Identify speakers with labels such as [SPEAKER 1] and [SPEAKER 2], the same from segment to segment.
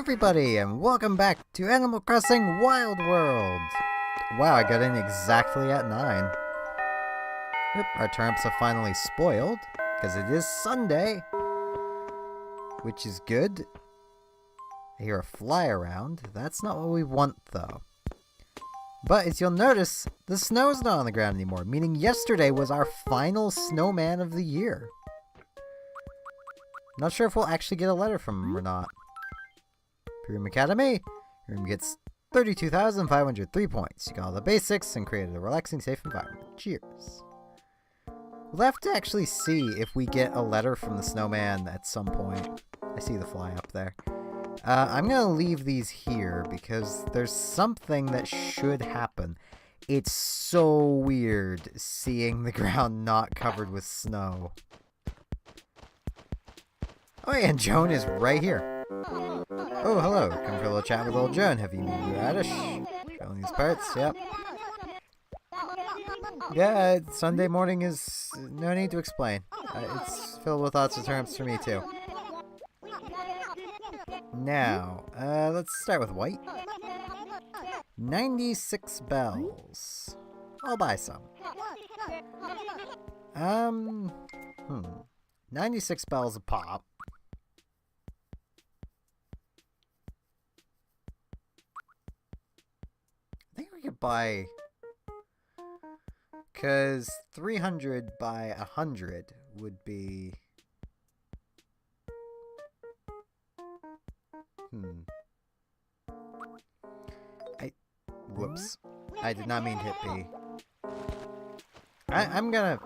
[SPEAKER 1] everybody, and welcome back to Animal Crossing Wild World! Wow, I got in exactly at 9. Yep, our turnips are finally spoiled, because it is Sunday, which is good. I hear a fly around. That's not what we want, though. But as you'll notice, the snow's not on the ground anymore, meaning yesterday was our final snowman of the year. Not sure if we'll actually get a letter from him or not. Pyram Academy. Pyram gets 32,503 points. You got all the basics and created a relaxing, safe environment. Cheers. We'll have to actually see if we get a letter from the snowman at some point. I see the fly up there. I'm going to leave these here because there's something that should happen. It's so weird seeing the ground not covered with snow. Oh, yeah, and Joan is right here. Oh, hello. Come for a little chat with old Joan. Have you moved radish? Traveling these parts? Yep. Yeah, Sunday morning is no need to explain. It's filled with lots of turnips for me, too. Now, let's start with white. 96 bells. I'll buy some. 96 bells a pop. I think we could buy... Because 300 by 100 would be... Whoops. I did not mean to hit B. I'm gonna...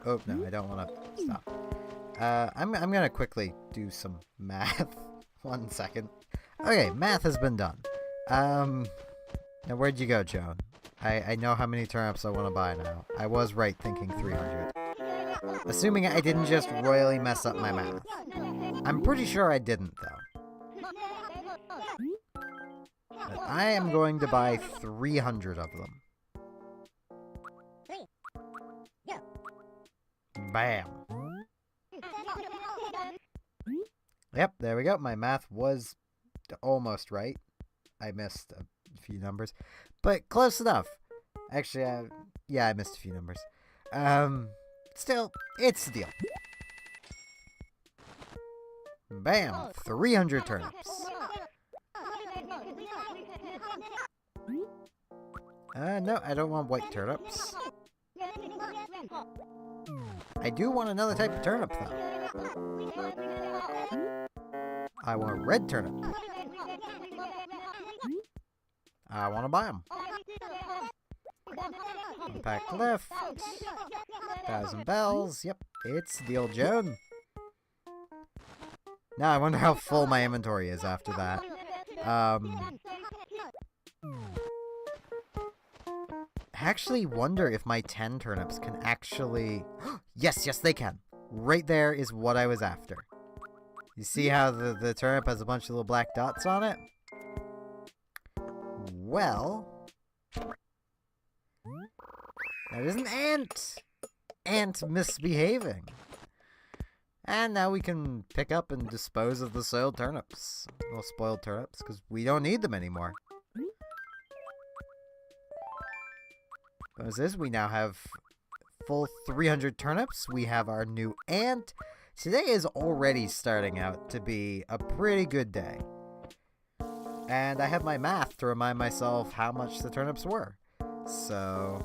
[SPEAKER 1] Oh, no, I don't want to stop. I'm gonna quickly do some math. 1 second. Okay, math has been done. Now where'd you go, Joan? I know how many turnips I want to buy now. I was right thinking 300. Assuming I didn't just royally mess up my math. I'm pretty sure I didn't, though. But I am going to buy 300 of them. Bam. Yep, there we go. My math was almost right. I missed a few numbers, but close enough. Actually, yeah, I missed a few numbers. Still, it's the deal. Bam, 300 turnips. No, I don't want white turnips. I do want another type of turnip, though. I want red turnip. I want to buy them. Compact left. 1,000 bells. Yep, it's the old Joan. Now I wonder how full my inventory is after that. I actually wonder if my 10 turnips can actually... Yes, they can. Right there is what I was after. You see how the turnip has a bunch of little black dots on it? Well... That is an ant! Ant misbehaving. And now we can pick up and dispose of the soiled turnips. Well, spoiled turnips, because we don't need them anymore. As is, we now have full 300 turnips. We have our new ant. Today is already starting out to be a pretty good day. And I have my math to remind myself how much the turnips were. So...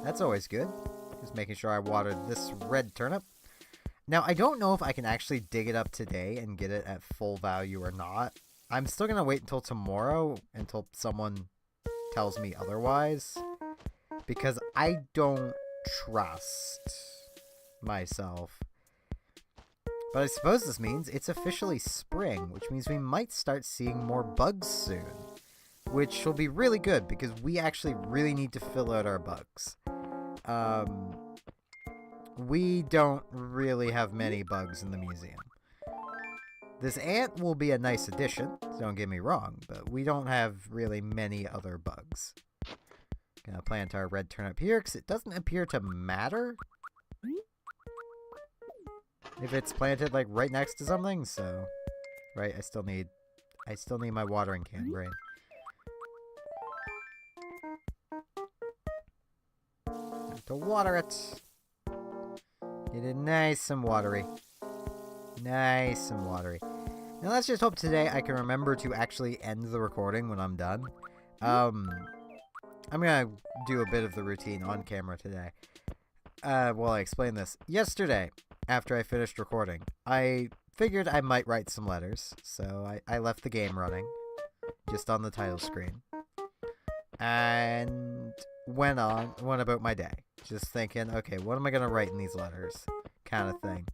[SPEAKER 1] that's always good. Just making sure I watered this red turnip. Now, I don't know if I can actually dig it up today and get it at full value or not. I'm still going to wait until tomorrow, until someone tells me otherwise. Because I don't trust myself. But I suppose this means it's officially spring, which means we might start seeing more bugs soon. Which will be really good, because we actually really need to fill out our bugs. We don't really have many bugs in the museum. This ant will be a nice addition, don't get me wrong, but we don't have really many other bugs. Gonna plant our red turnip here, because it doesn't appear to matter. if it's planted like right next to something. So, right, I still need my watering can brain. Have to water it. Get it nice and watery. Nice and watery. Now let's just hope today I can remember to actually end the recording when I'm done. I'm gonna do a bit of the routine on camera today. While I explain this. Yesterday, after I finished recording, I figured I might write some letters, so I left the game running, just on the title screen, and went about my day, just thinking, okay, what am I gonna write in these letters, kind of thing.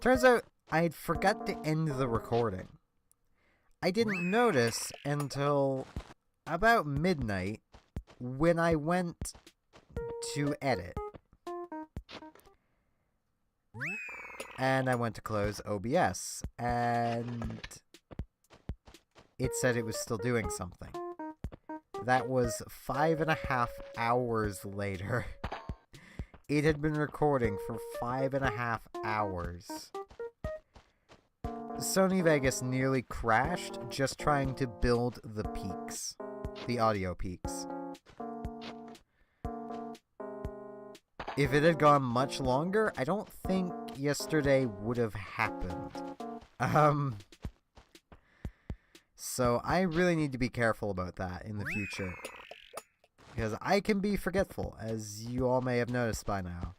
[SPEAKER 1] Turns out I'd forgot to end the recording. I didn't notice until about midnight when I went to edit. And I went to close OBS, and it said it was still doing something. That was 5.5 hours later. It had been recording for 5.5 hours. Sony Vegas nearly crashed just trying to build the peaks. The audio peaks. If it had gone much longer, I don't think yesterday would have happened. So I really need to be careful about that in the future. Because I can be forgetful, as you all may have noticed by now.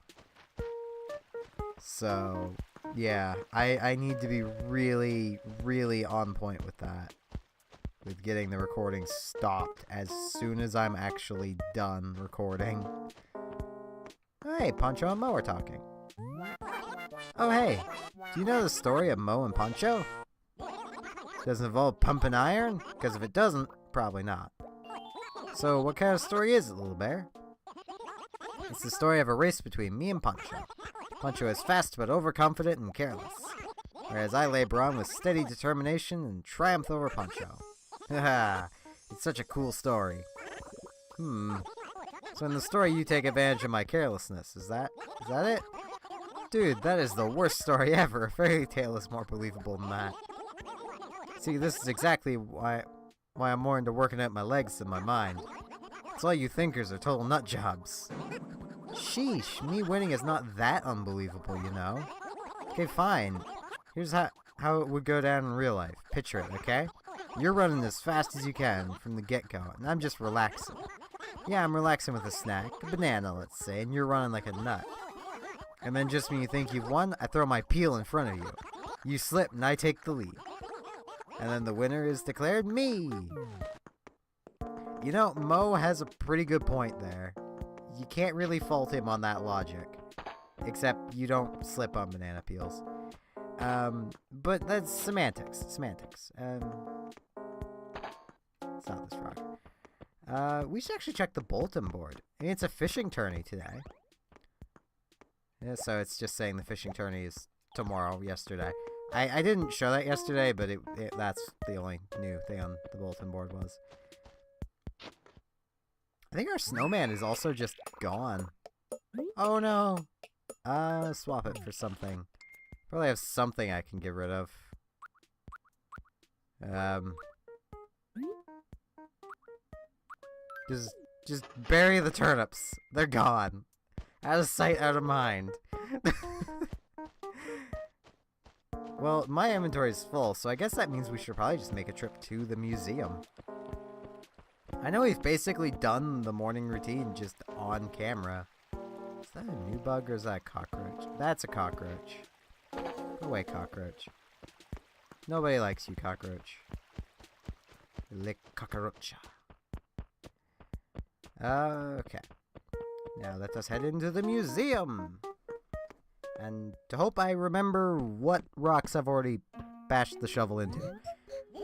[SPEAKER 1] So, yeah, I need to be really, really on point with that. With getting the recording stopped as soon as I'm actually done recording. Hey, Poncho and Mo are talking. Oh hey, do you know the story of Mo and Poncho? Does it involve pumping iron? Because if it doesn't, probably not. So what kind of story is it, little bear? It's the story of a race between me and Poncho. Poncho is fast but overconfident and careless, whereas I labor on with steady determination and triumph over Poncho. Haha, it's such a cool story. So in the story you take advantage of my carelessness, is that it? Dude, that is the worst story ever. A fairy tale is more believable than that. See, this is exactly why I'm more into working out my legs than my mind. It's all you thinkers are total nut jobs. Sheesh, me winning is not that unbelievable, you know? Okay, fine. Here's how it would go down in real life. Picture it, okay? You're running as fast as you can from the get-go, and I'm just relaxing. Yeah, I'm relaxing with a snack, a banana, let's say, and you're running like a nut. And then just when you think you've won, I throw my peel in front of you. You slip, and I take the lead. And then the winner is declared me. You know, Mo has a pretty good point there. You can't really fault him on that logic. Except you don't slip on banana peels. But that's semantics. Semantics. It's not this rock. We should actually check the bulletin board. I mean, it's a fishing tourney today. Yeah, so it's just saying the fishing tourney is tomorrow, yesterday. I didn't show that yesterday, but that's the only new thing on the bulletin board was. I think our snowman is also just gone. Oh no! Swap it for something. Probably have something I can get rid of. Just bury the turnips. They're gone. Out of sight, out of mind. Well, my inventory is full, so I guess that means we should probably just make a trip to the museum. I know we've basically done the morning routine just on camera. Is that a new bug or is that a cockroach? That's a cockroach. Go away, cockroach. Nobody likes you, cockroach. Le cockroach. Okay. Now let us head into the museum. And to hope I remember what rocks I've already bashed the shovel into.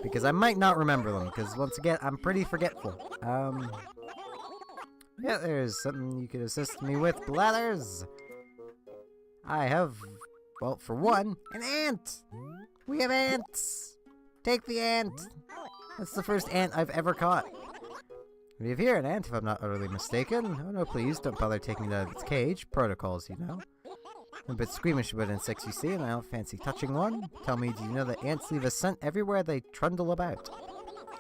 [SPEAKER 1] Because I might not remember them, because once again, I'm pretty forgetful. Yeah, there's something you could assist me with, Blathers. I have, well, for one, an ant. We have ants. Take the ant. That's the first ant I've ever caught. We have here an ant, if I'm not utterly mistaken. Oh no, please, don't bother taking it out of its cage. Protocols, you know. I'm a bit squeamish about insects, you see, and I don't fancy touching one. Tell me, do you know that ants leave a scent everywhere they trundle about?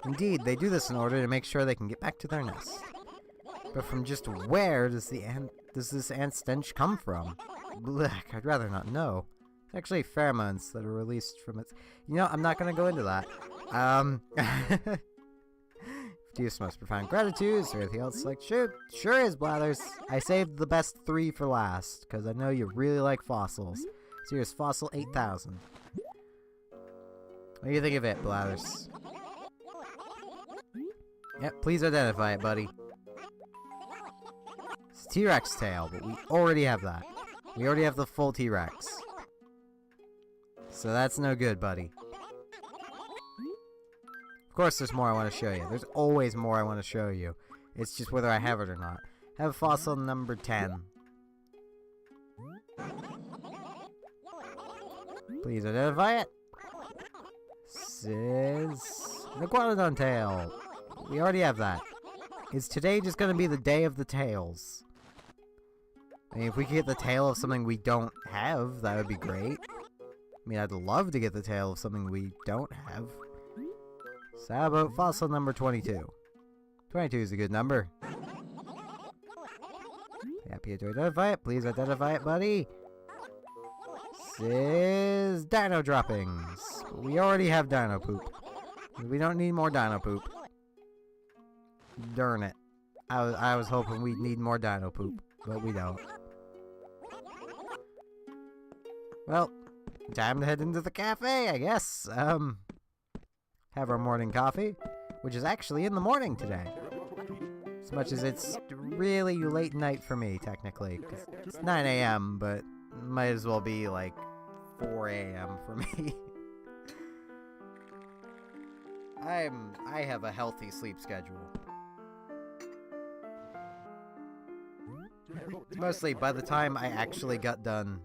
[SPEAKER 1] Indeed, they do this in order to make sure they can get back to their nest. But from just where does this ant stench come from? Blech, I'd rather not know. It's actually pheromones that are released from its... You know, I'm not gonna go into that. Do you have most profound gratitude? Is there anything else like sure is, Blathers. I saved the best 3 for last, because I know you really like fossils. So here's Fossil 8000. What do you think of it, Blathers? Yep, please identify it, buddy. It's T-Rex tail, but we already have that. We already have the full T-Rex. So that's no good, buddy. Of course there's more I want to show you. There's always more I want to show you. It's just whether I have it or not. Have fossil number 10. Please identify it. This is an Iguanodon tail. We already have that. Is today just going to be the day of the tails? I mean, if we could get the tail of something we don't have, that would be great. I mean, I'd love to get the tail of something we don't have. So how about fossil number 22? 22 is a good number. Happy to identify it. Please identify it, buddy. This is dino droppings. We already have dino poop. We don't need more dino poop. Darn it. I was hoping we'd need more dino poop, but we don't. Well, time to head into the cafe, I guess. Have our morning coffee, which is actually in the morning today. As much as it's really late night for me, technically. 'Cause it's 9 a.m., but might as well be like 4 a.m. for me. I have a healthy sleep schedule. Mostly by the time I actually got done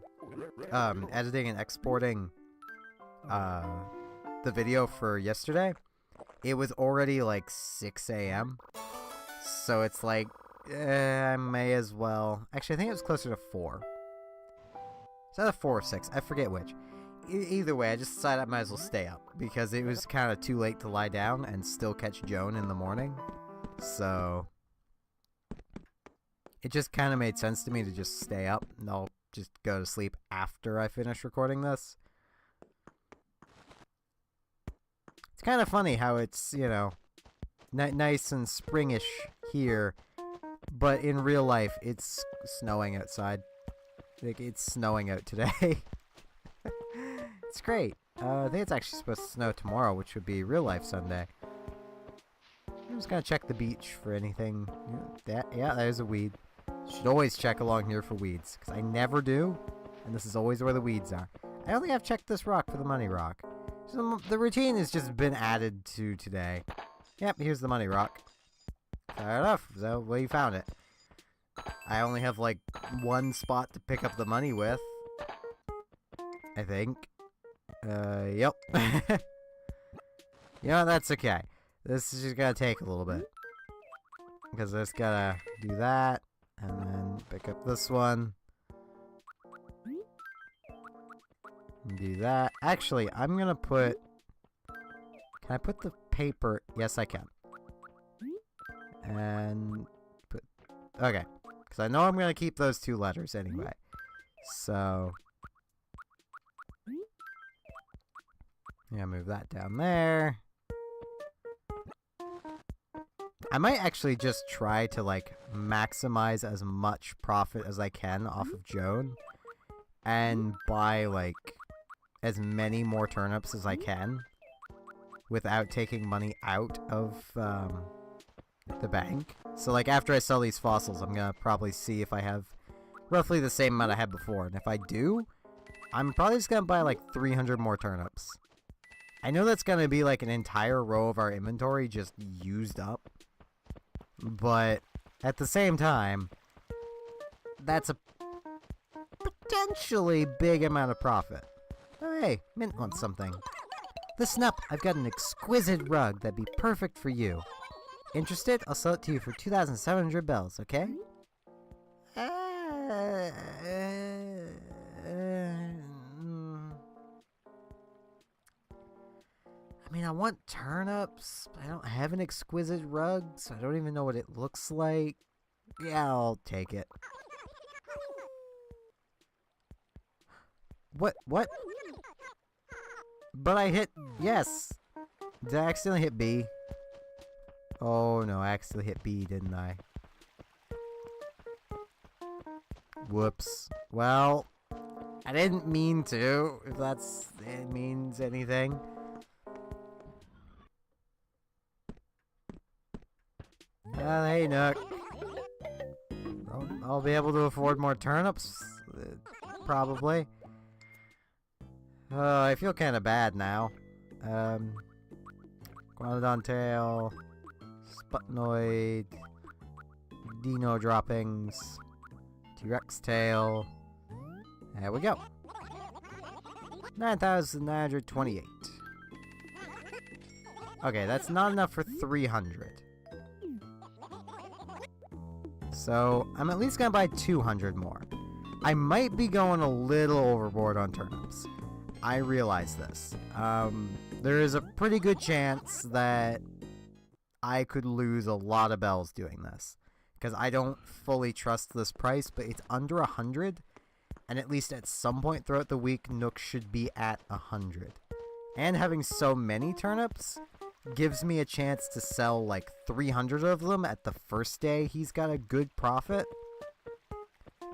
[SPEAKER 1] editing and exporting the video for yesterday, it was already like 6 a.m. So it's like, I may as well... Actually, I think it was closer to 4. It's either 4 or 6. I forget which. Either way, I just decided I might as well stay up, because it was kind of too late to lie down and still catch Joan in the morning. So it just kind of made sense to me to just stay up, and I'll just go to sleep after I finish recording this. It's kind of funny how it's, you know, nice and springish here, but in real life it's snowing outside. Like, it's snowing out today. It's great. I think it's actually supposed to snow tomorrow, which would be real life Sunday. I'm just gonna check the beach for anything. Yeah, there's a weed. Should always check along here for weeds, because I never do, and this is always where the weeds are. I only have checked this rock for the money rock. So the routine has just been added to today. Yep, here's the money rock. Fair enough. So, well, you found it. I only have like one spot to pick up the money with, I think. Yep. You know, that's okay. This is just gonna take a little bit, because I just gotta do that, and then pick up this one. And do that. Actually, I'm gonna put... Can I put the paper? Yes, I can. And put... Okay. Because I know I'm gonna keep those 2 letters anyway. So... yeah, move that down there. I might actually just try to, like, maximize as much profit as I can off of Joan, and buy, like, as many more turnips as I can without taking money out of the bank. So, like, after I sell these fossils, I'm gonna probably see if I have roughly the same amount I had before, and if I do, I'm probably just gonna buy, like, 300 more turnips. I know that's gonna be, like, an entire row of our inventory just used up, but at the same time, that's a potentially big amount of profit. Oh, hey, Mint wants something. Listen up, I've got an exquisite rug that'd be perfect for you. Interested? I'll sell it to you for 2,700 bells, okay? mean, I want turnips, but I don't have an exquisite rug, so I don't even know what it looks like. Yeah, I'll take it. What? What? But I hit... Yes! Did I accidentally hit B? Oh no, I accidentally hit B, didn't I? Whoops. Well, I didn't mean to, if it means anything. Hey, Nook. I'll be able to afford more turnips, probably. I feel kind of bad now. Guanodon tail, Sputnoid, Dino droppings, T-Rex tail. There we go. 9,928. Okay, that's not enough for 300. So, I'm at least gonna buy 200 more. I might be going a little overboard on turnips. I realize this. There is a pretty good chance that I could lose a lot of bells doing this. Because I don't fully trust this price, but it's under 100. And at least at some point throughout the week, Nook should be at 100. And having so many turnips gives me a chance to sell like 300 of them at the first day he's got a good profit.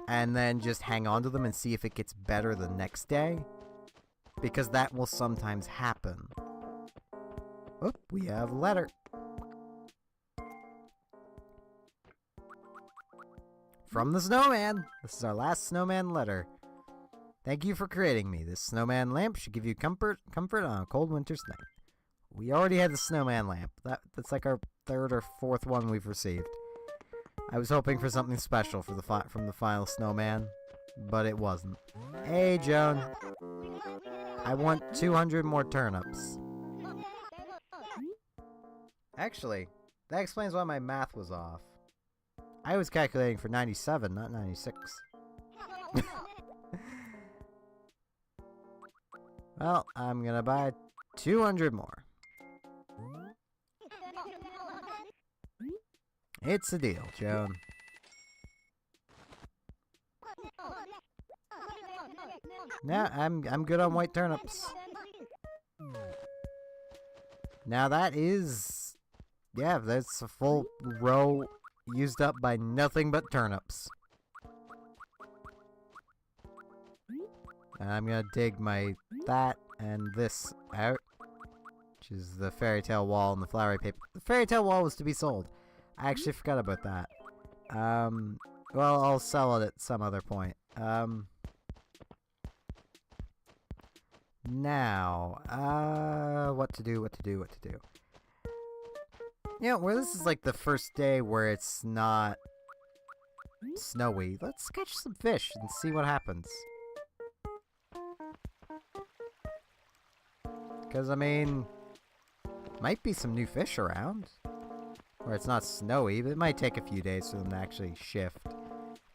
[SPEAKER 1] And then just hang on to them and see if it gets better the next day. Because that will sometimes happen. Oh, we have a letter. From the snowman! This is our last snowman letter. Thank you for creating me. This snowman lamp should give you comfort on a cold winter's night. We already had the snowman lamp. That's like our third or fourth one we've received. I was hoping for something special for from the final snowman, but it wasn't. Hey, Joan. I want 200 more turnips. Actually, that explains why my math was off. I was calculating for 97, not 96. Well, I'm gonna buy 200 more. It's a deal, Joan. Nah, I'm good on white turnips. Now that is... Yeah, that's a full row used up by nothing but turnips. And I'm gonna dig that and this out, which is the fairy tale wall and the flowery paper. The fairy tale wall was to be sold. I actually forgot about that. Well, I'll sell it at some other point. Now, what to do. Yeah, well, this is like the first day where it's not snowy. Let's catch some fish and see what happens. Because, I mean, might be some new fish around. Where it's not snowy, but it might take a few days for them to actually shift.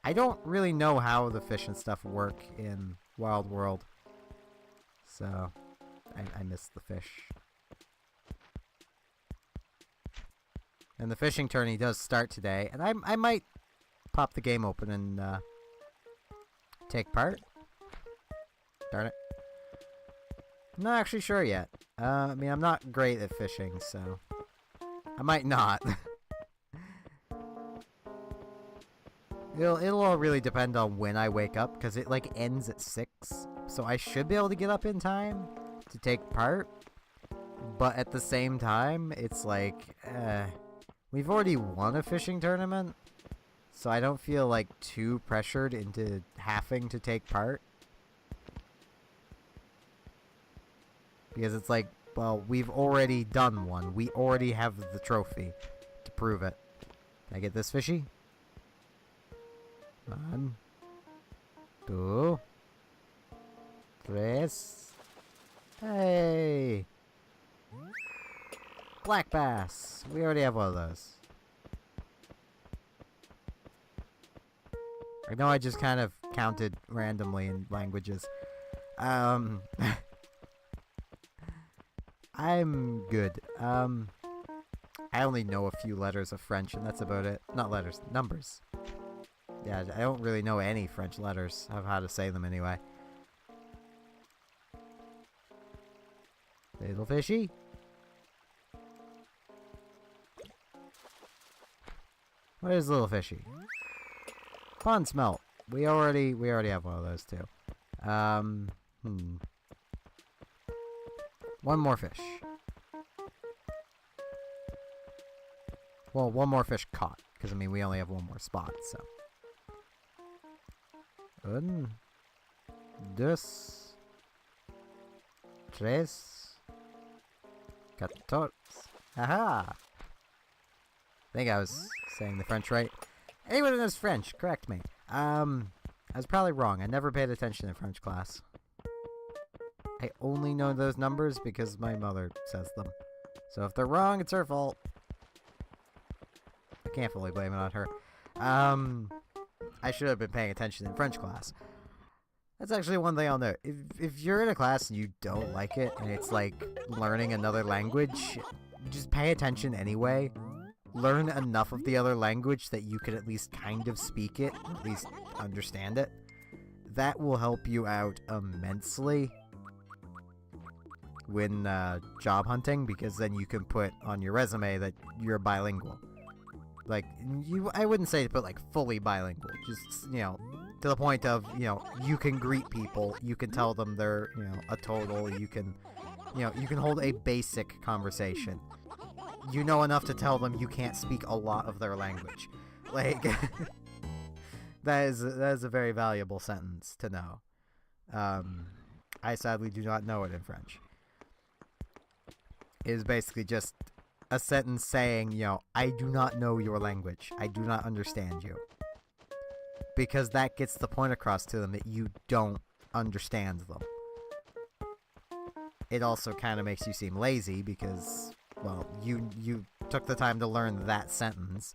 [SPEAKER 1] I don't really know how the fish and stuff work in Wild World. So, I missed the fish. And the fishing tourney does start today, and I might pop the game open and take part. Darn it. I'm not actually sure yet. I mean, I'm not great at fishing, so I might not. It'll all really depend on when I wake up, because it like ends at 6, so I should be able to get up in time to take part. But at the same time, it's like, we've already won a fishing tournament, so I don't feel like too pressured into having to take part. Because it's like, well, we've already done one. We already have the trophy to prove it. Can I get this fishy? 1, 2, 3. Hey! Black bass. We already have one of those. I know I just kind of counted randomly in languages. I'm good. I only know a few letters of French, and that's about it. Not letters, numbers. Yeah, I don't really know any French letters of how to say them anyway. Little fishy. What is little fishy? Pond smelt. We already have one of those too. One more fish. Well, one more fish caught, because I mean we only have one more spot, so. Un, dos, tres, catorce. Haha! I think I was saying the French right. Anyone who knows French, correct me. I was probably wrong. I never paid attention in French class. I only know those numbers because my mother says them. So if they're wrong, it's her fault. I can't fully blame it on her. I should have been paying attention in French class. That's actually one thing I'll note. If you're in a class and you don't like it, and it's like learning another language, just pay attention anyway. Learn enough of the other language that you can at least kind of speak it, at least understand it. That will help you out immensely when job hunting, because then you can put on your resume that you're bilingual. Like, I wouldn't say to put like fully bilingual, just, you know, to the point of, you know, you can greet people, you can tell them they're, you know, a total, you can hold a basic conversation. You know enough to tell them you can't speak a lot of their language. Like, that is a very valuable sentence to know. I sadly do not know it in French. It is basically just a sentence saying, you know, I do not know your language. I do not understand you. Because that gets the point across to them that you don't understand them. It also kind of makes you seem lazy because, well, you took the time to learn that sentence,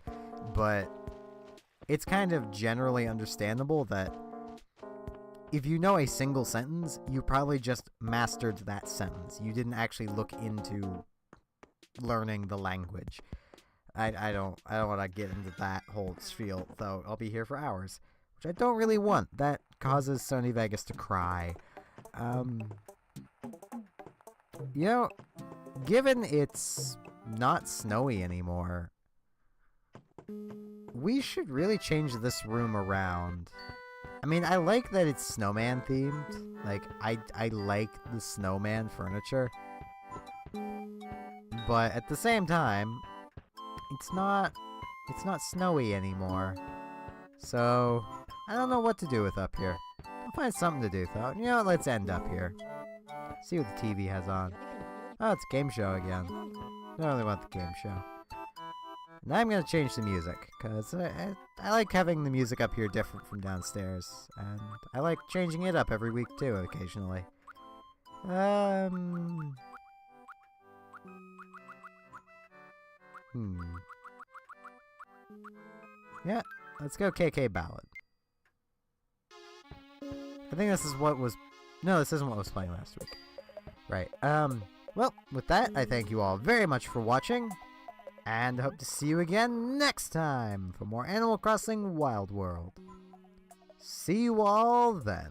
[SPEAKER 1] but it's kind of generally understandable that if you know a single sentence, you probably just mastered that sentence. You didn't actually look into learning the language. I don't want to get into that whole spiel, though I'll be here for hours, which I don't really want. That causes Sony Vegas to cry. You know, given it's not snowy anymore, we should really change this room around. I mean, I like that it's snowman themed. Like, I like the snowman furniture. But at the same time, it's not snowy anymore. So, I don't know what to do with up here. I'll find something to do though. You know what, let's end up here. See what the TV has on. Oh, it's game show again. I really want the game show. Now I'm gonna change the music, because I like having the music up here different from downstairs. And I like changing it up every week too, occasionally. Yeah, let's go KK Ballad. I think this is what was... No, this isn't what was playing last week. Right, well, with that, I thank you all very much for watching, and hope to see you again next time for more Animal Crossing Wild World. See you all then.